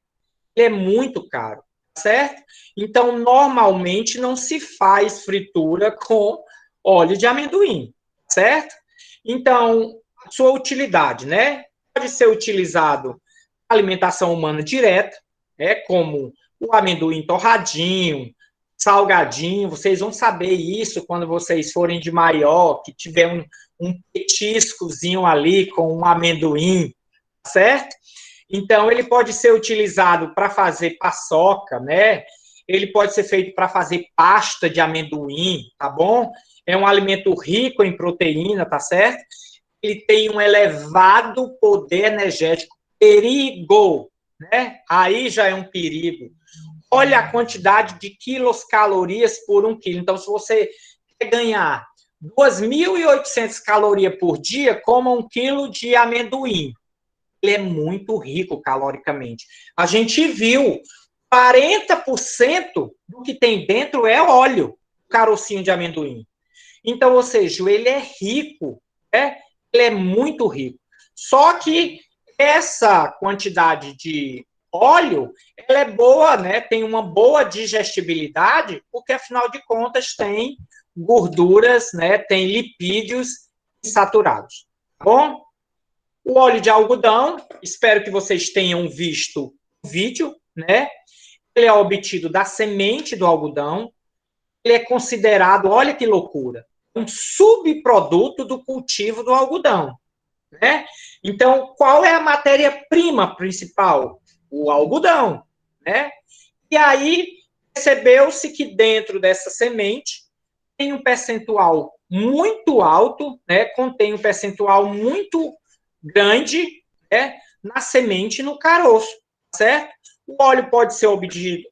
Ele é muito caro, certo? Então, normalmente não se faz fritura com óleo de amendoim, certo? Então, a sua utilidade, né? Pode ser utilizado na alimentação humana direta, né? Como o amendoim torradinho, salgadinho. Vocês vão saber isso quando vocês forem de maior, que tiver um petiscozinho ali com um amendoim, certo? Então, ele pode ser utilizado para fazer paçoca, né? Ele pode ser feito para fazer pasta de amendoim, tá bom? É um alimento rico em proteína, tá certo? Ele tem um elevado poder energético. Perigo, né? Aí já é um perigo. Olha a quantidade de quilocalorias por 1 quilo. Então, se você quer ganhar 2.800 calorias por dia, coma 1 quilo de amendoim. Ele é muito rico caloricamente. A gente viu 40% do que tem dentro é óleo, carocinho de amendoim. Então, ou seja, ele é rico, né? Ele é muito rico. Só que essa quantidade de óleo, ela é boa, né? Tem uma boa digestibilidade, porque afinal de contas tem gorduras, né? Tem lipídios saturados. Tá bom? O óleo de algodão, espero que vocês tenham visto o vídeo, né? Ele é obtido da semente do algodão. Ele é considerado, olha que loucura, um subproduto do cultivo do algodão, né? Então, qual é a matéria-prima principal? O algodão, né? E aí, percebeu-se que dentro dessa semente tem um percentual muito alto, né? Contém um percentual muito grande, né? Na semente e no caroço, certo? O óleo pode ser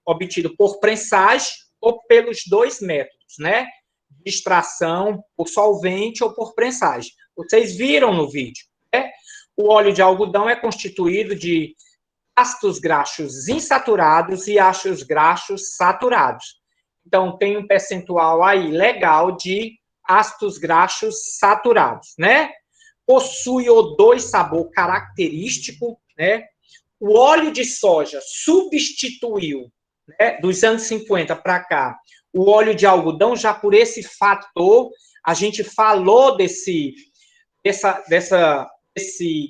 obtido por prensagem ou pelos dois métodos, né? De extração, por solvente ou por prensagem. Vocês viram no vídeo, né? O óleo de algodão é constituído de ácidos graxos insaturados e ácidos graxos saturados. Então, tem um percentual aí legal de ácidos graxos saturados, né? Possui odor e sabor característico, né? O óleo de soja substituiu, né, dos anos 50 para cá, o óleo de algodão, já por esse fator, a gente falou desse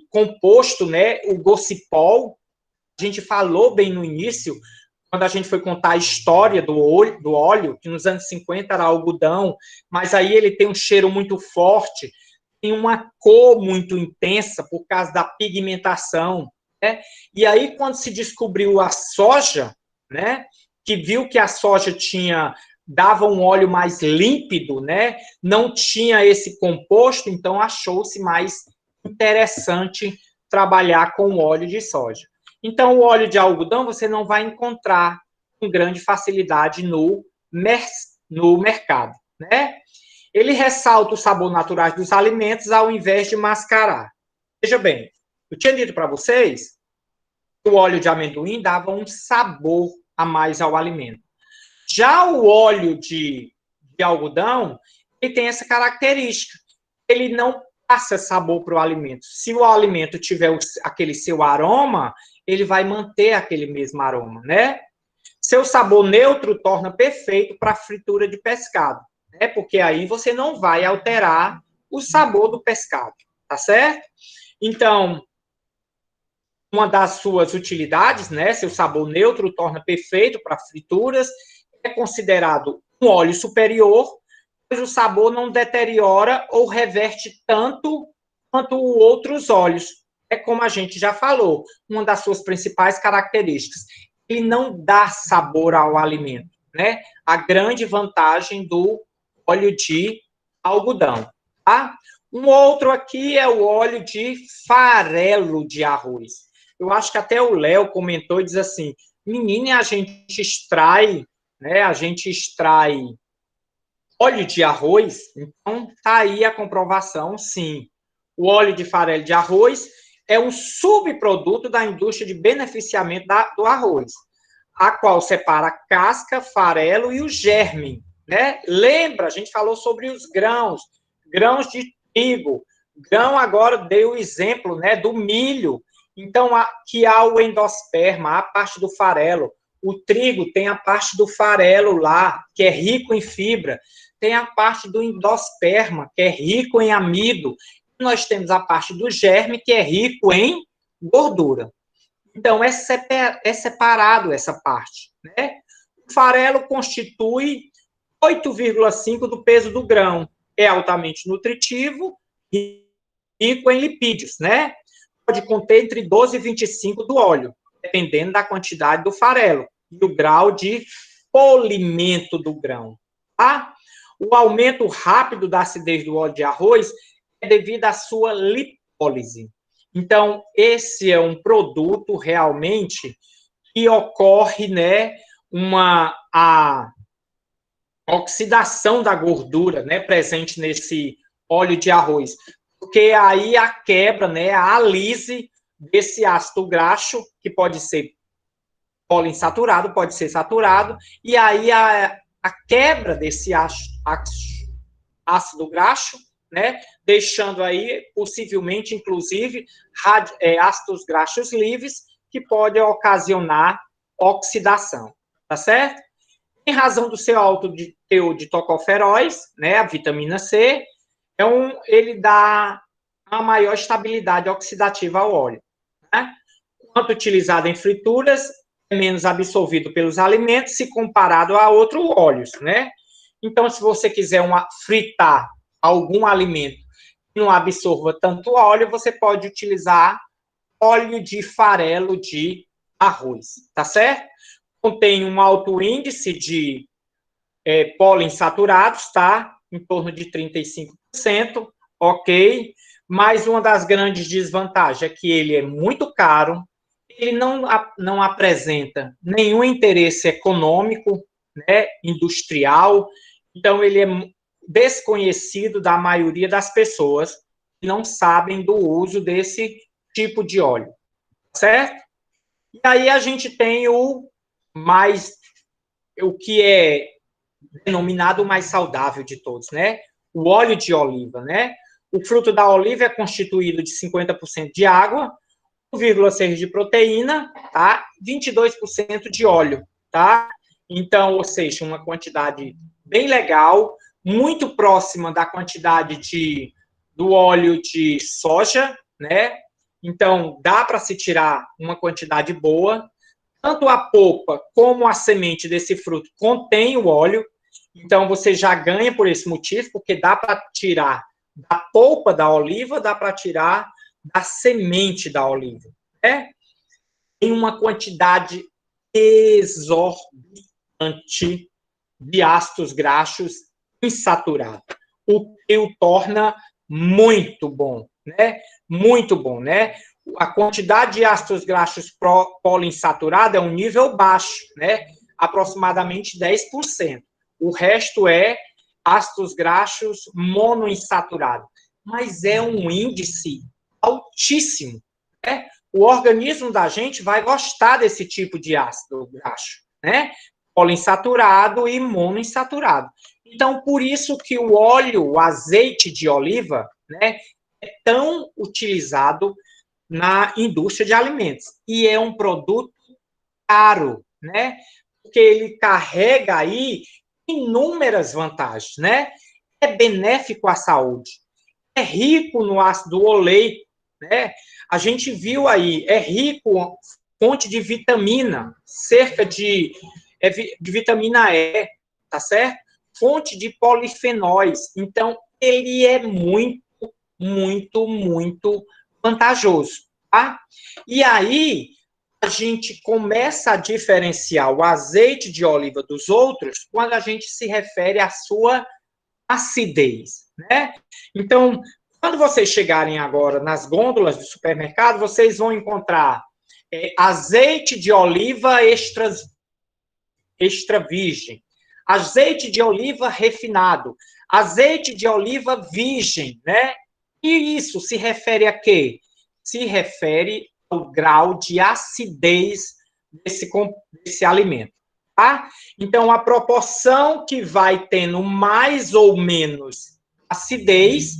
composto, né, o gocipol, a gente falou bem no início, quando a gente foi contar a história do óleo, que nos anos 50 era algodão, mas aí ele tem um cheiro muito forte, tem uma cor muito intensa por causa da pigmentação, né? E aí, quando se descobriu a soja, né, que viu que a soja dava um óleo mais límpido, né, não tinha esse composto, então achou-se mais interessante trabalhar com o óleo de soja. Então, o óleo de algodão você não vai encontrar com grande facilidade no mercado, né? Ele ressalta o sabor natural dos alimentos ao invés de mascarar. Veja bem, eu tinha dito para vocês que o óleo de amendoim dava um sabor a mais ao alimento. Já o óleo de algodão, ele tem essa característica. Ele não passa sabor para o alimento. Se o alimento tiver aquele seu aroma, ele vai manter aquele mesmo aroma, né? Seu sabor neutro torna perfeito para fritura de pescado, né? Porque aí você não vai alterar o sabor do pescado, tá certo? Então, uma das suas utilidades, né? Seu sabor neutro torna perfeito para frituras, é considerado um óleo superior, pois o sabor não deteriora ou reverte tanto quanto outros óleos. É como a gente já falou, uma das suas principais características. Ele não dá sabor ao alimento, né? A grande vantagem do óleo de algodão, tá? Um outro aqui é o óleo de farelo de arroz. Eu acho que até o Léo comentou e diz assim, menina, a gente extrai, né? A gente extrai óleo de arroz, então tá aí a comprovação, sim. O óleo de farelo de arroz é um subproduto da indústria de beneficiamento do arroz, a qual separa a casca, farelo e o germe, né? Lembra, a gente falou sobre os grãos de trigo, grão agora dei o exemplo, né, do milho. Então, que há o endosperma, a parte do farelo. O trigo tem a parte do farelo lá, que é rico em fibra. Tem a parte do endosperma, que é rico em amido. E nós temos a parte do germe, que é rico em gordura. Então, é separado essa parte, né? O farelo constitui 8,5% do peso do grão. É altamente nutritivo e rico em lipídios, né? Pode conter entre 12 e 25 do óleo, dependendo da quantidade do farelo e o grau de polimento do grão, tá? O aumento rápido da acidez do óleo de arroz é devido à sua lipólise. Então, esse é um produto realmente que ocorre, né, oxidação da gordura, né, presente nesse óleo de arroz, porque aí a quebra, né, a alise desse ácido graxo, que pode ser poliinsaturado, pode ser saturado, e aí a quebra desse ácido graxo, né, deixando aí, possivelmente, inclusive, ácidos graxos livres, que podem ocasionar oxidação, tá certo? Em razão do seu alto teor de tocoferóis, né, a vitamina C, ele dá uma maior estabilidade oxidativa ao óleo. Né? Quanto utilizado em frituras, é menos absorvido pelos alimentos se comparado a outros óleos, né? Então, se você quiser fritar algum alimento que não absorva tanto óleo, você pode utilizar óleo de farelo de arroz, tá certo? Contém um alto índice de poliinsaturados, tá? Em torno de 35%, ok? Mas uma das grandes desvantagens é que ele é muito caro, ele não apresenta nenhum interesse econômico, né, industrial, então ele é desconhecido da maioria das pessoas que não sabem do uso desse tipo de óleo, certo? E aí a gente tem o que é denominado o mais saudável de todos, né? O óleo de oliva, né? O fruto da oliva é constituído de 50% de água, 1,6 de proteína, tá? 22% de óleo, tá? Então, ou seja, uma quantidade bem legal, muito próxima da quantidade do óleo de soja, né? Então, dá para se tirar uma quantidade boa. Tanto a polpa como a semente desse fruto contém o óleo, então você já ganha por esse motivo, porque dá para tirar da polpa da oliva, dá para tirar da semente da oliva, né? Em uma quantidade exorbitante de ácidos graxos insaturados, o que o torna muito bom, né? Muito bom, né? A quantidade de ácidos graxos poliinsaturados é um nível baixo, né? Aproximadamente 10%. O resto é ácidos graxos monoinsaturados. Mas é um índice altíssimo, né? O organismo da gente vai gostar desse tipo de ácido graxo, né? Poliinsaturado e monoinsaturado. Então, por isso que o óleo, o azeite de oliva, né, é tão utilizado na indústria de alimentos. E é um produto caro, né? Porque ele carrega aí inúmeras vantagens, né? É benéfico à saúde, é rico no ácido oleico, né? A gente viu aí, é rico, fonte de vitamina, cerca de vitamina E, tá certo? Fonte de polifenóis. Então, ele é muito, muito, muito vantajoso, tá? E aí, a gente começa a diferenciar o azeite de oliva dos outros quando a gente se refere à sua acidez, né? Então, quando vocês chegarem agora nas gôndolas do supermercado, vocês vão encontrar azeite de oliva extra virgem, azeite de oliva refinado, azeite de oliva virgem, né? E isso se refere a quê? Se refere ao grau de acidez desse alimento, tá? Então, a proporção que vai tendo mais ou menos acidez,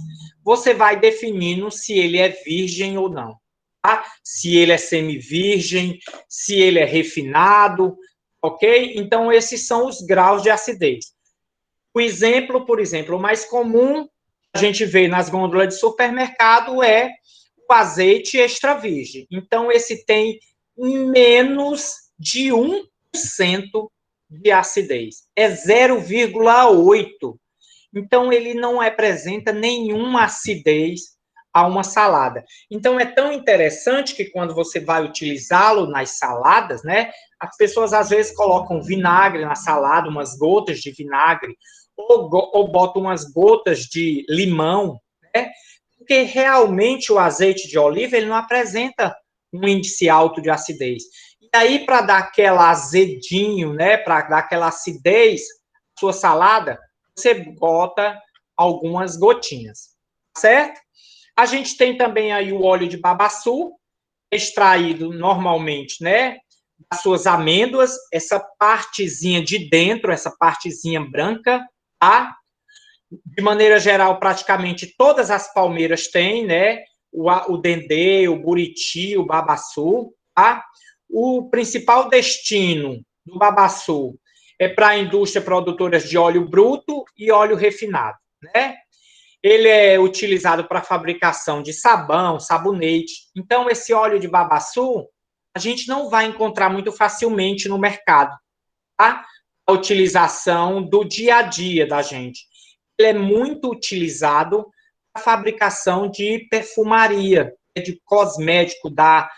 você vai definindo se ele é virgem ou não, tá? Se ele é semi-virgem, se ele é refinado, ok? Então, esses são os graus de acidez. O exemplo, por exemplo, o mais comum a gente vê nas gôndolas de supermercado é o azeite extra virgem. Então, esse tem menos de 1% de acidez. É 0,8. Então, ele não apresenta nenhuma acidez a uma salada. Então, é tão interessante que quando você vai utilizá-lo nas saladas, né? As pessoas às vezes colocam vinagre na salada, umas gotas de vinagre, ou botam umas gotas de limão, né? Porque realmente o azeite de oliva ele não apresenta um índice alto de acidez. E aí, para dar aquela azedinho, né? Para dar aquela acidez, sua salada, você bota algumas gotinhas, certo? A gente tem também aí o óleo de babaçu, extraído normalmente, né, das suas amêndoas, essa partezinha de dentro, essa partezinha branca, tá? De maneira geral, praticamente todas as palmeiras têm, né, o dendê, o buriti, o babaçu, tá? O principal destino do babaçu é para a indústria produtora de óleo bruto e óleo refinado, né? Ele é utilizado para a fabricação de sabão, sabonete. Então, esse óleo de babaçu, a gente não vai encontrar muito facilmente no mercado, tá? A utilização do dia a dia da gente. Ele é muito utilizado para a fabricação de perfumaria, de cosmético, da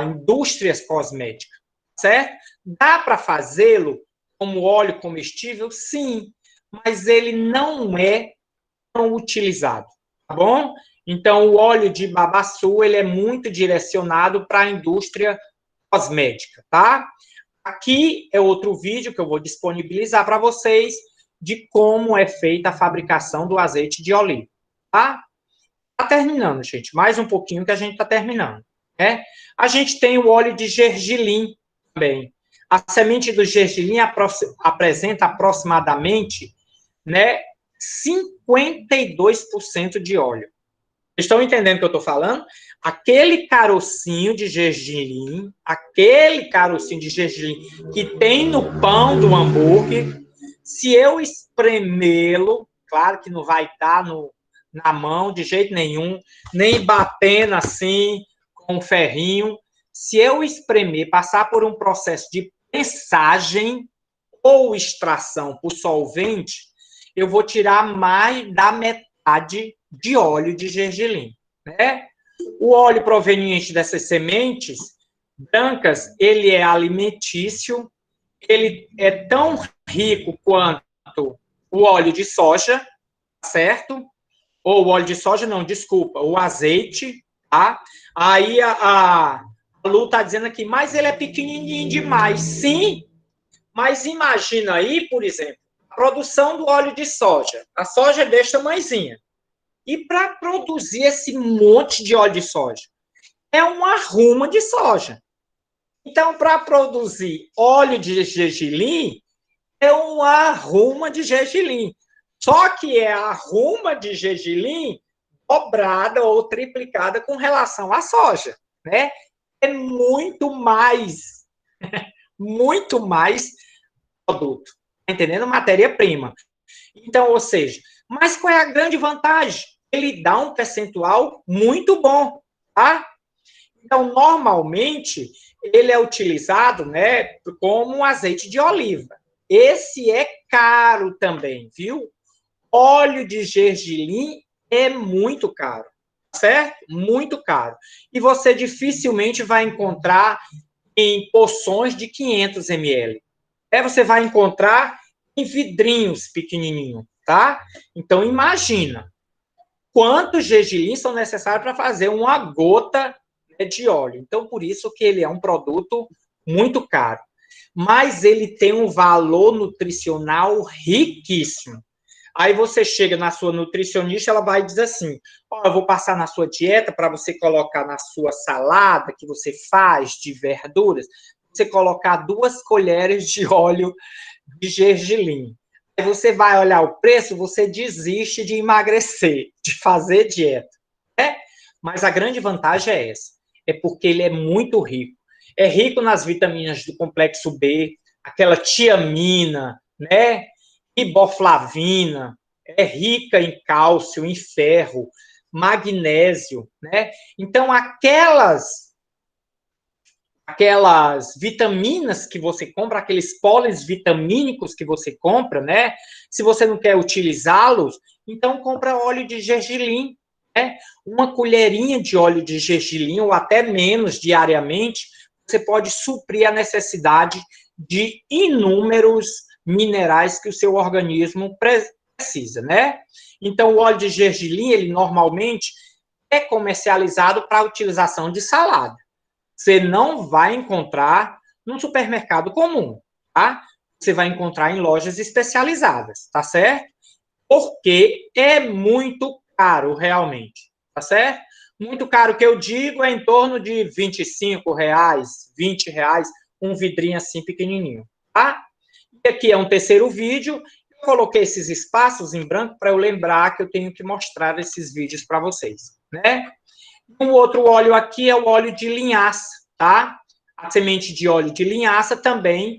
indústrias cosméticas, certo? Dá para fazê-lo como óleo comestível? Sim, mas ele não é tão utilizado, tá bom? Então, o óleo de babaçu, ele é muito direcionado para a indústria cosmética, tá? Aqui é outro vídeo que eu vou disponibilizar para vocês de como é feita a fabricação do azeite de oliva, tá? Tá terminando, gente. Mais um pouquinho que a gente tá terminando, né? A gente tem o óleo de gergelim também. A semente do gergelim apresenta aproximadamente, né, 52% de óleo. Vocês estão entendendo o que eu estou falando? Aquele carocinho de gergelim, que tem no pão do hambúrguer, se eu espremê-lo, claro que não vai estar na mão de jeito nenhum, nem batendo assim com um ferrinho. Se eu espremer, passar por um processo de prensagem ou extração por solvente, eu vou tirar mais da metade de óleo de gergelim, né? O óleo proveniente dessas sementes brancas, ele é alimentício, ele é tão rico quanto o óleo de soja, certo? Ou o óleo de soja, não, desculpa, o azeite, tá? Aí a Lu tá dizendo aqui, mas ele é pequenininho demais. Sim, mas imagina aí, por exemplo, a produção do óleo de soja. A soja é deste tamanhozinha. E para produzir esse monte de óleo de soja, é uma ruma de soja. Então, para produzir óleo de gergelim, é uma ruma de gergelim. Só que é a ruma de gergelim dobrada ou triplicada com relação à soja, né? É muito mais produto, tá entendendo? Matéria-prima. Então, ou seja, mas qual é a grande vantagem? Ele dá um percentual muito bom, tá? Então, normalmente, ele é utilizado, né, como um azeite de oliva. Esse é caro também, viu? Óleo de gergelim é muito caro, certo? Muito caro. E você dificilmente vai encontrar em poções de 500 ml. Você vai encontrar em vidrinhos pequenininhos, tá? Então, imagina quantos gergelim são necessários para fazer uma gota, né, de óleo. Então, por isso que ele é um produto muito caro. Mas ele tem um valor nutricional riquíssimo. Aí você chega na sua nutricionista, ela vai dizer assim, oh, eu vou passar na sua dieta para você colocar na sua salada que você faz de verduras, você colocar 2 colheres de óleo de gergelim. Aí você vai olhar o preço, você desiste de emagrecer, de fazer dieta, né? Mas a grande vantagem é essa, é porque ele é muito rico. É rico nas vitaminas do complexo B, aquela tiamina, né? Riboflavina, é rica em cálcio, em ferro, magnésio, né? Então, aquelas vitaminas que você compra, aqueles pólenes vitamínicos que você compra, né? Se você não quer utilizá-los, então compra óleo de gergelim, né? Uma colherinha de óleo de gergelim, ou até menos diariamente, você pode suprir a necessidade de inúmeros minerais que o seu organismo precisa, né? Então, o óleo de gergelim, ele normalmente é comercializado para utilização de salada. Você não vai encontrar num supermercado comum, tá? você vai encontrar em lojas especializadas, tá certo? Porque é muito caro, realmente, tá certo? Muito caro, que eu digo, é em torno de R$ 25, R$ 20, um vidrinho assim pequenininho, tá? E aqui é um terceiro vídeo. Eu coloquei esses espaços em branco para eu lembrar que eu tenho que mostrar esses vídeos para vocês, né? Um outro óleo aqui é o óleo de linhaça, tá? A semente de óleo de linhaça também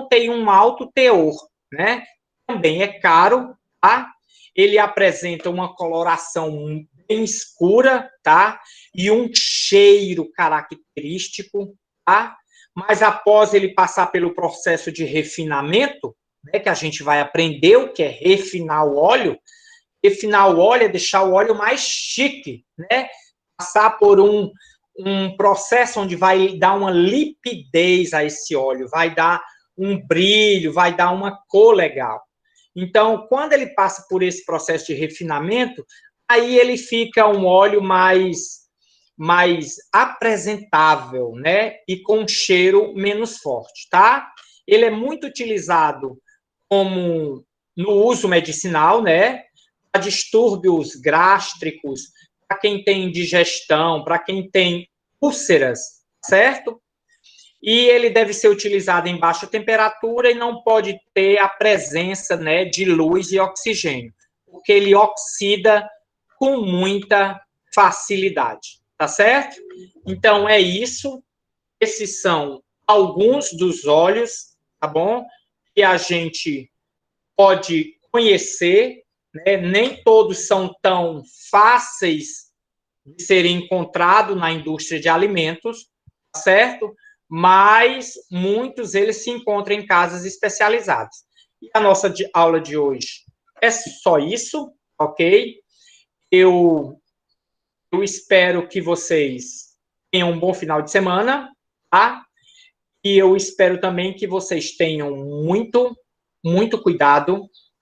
tem um alto teor, né? Também é caro, tá? Ele apresenta uma coloração bem escura, tá? E um cheiro característico, tá? Mas após ele passar pelo processo de refinamento, né, que a gente vai aprender o que é refinar o óleo. Refinar o óleo é deixar o óleo mais chique, né? Passar por um processo onde vai dar uma limpidez a esse óleo, vai dar um brilho, vai dar uma cor legal. Então, quando ele passa por esse processo de refinamento, aí ele fica um óleo mais apresentável, né? E com um cheiro menos forte, tá? Ele é muito utilizado como no uso medicinal, né? Para distúrbios gástricos, para quem tem indigestão, para quem tem úlceras, certo? E ele deve ser utilizado em baixa temperatura e não pode ter a presença, né, de luz e oxigênio, porque ele oxida com muita facilidade, tá certo? Então é isso. Esses são alguns dos óleos, tá bom? Que a gente pode conhecer, né? Nem todos são tão fáceis de serem encontrados na indústria de alimentos, tá certo? Mas muitos eles se encontram em casas especializadas. E a nossa aula de hoje é só isso, ok? Eu espero que vocês tenham um bom final de semana, tá? E eu espero também que vocês tenham muito, muito cuidado,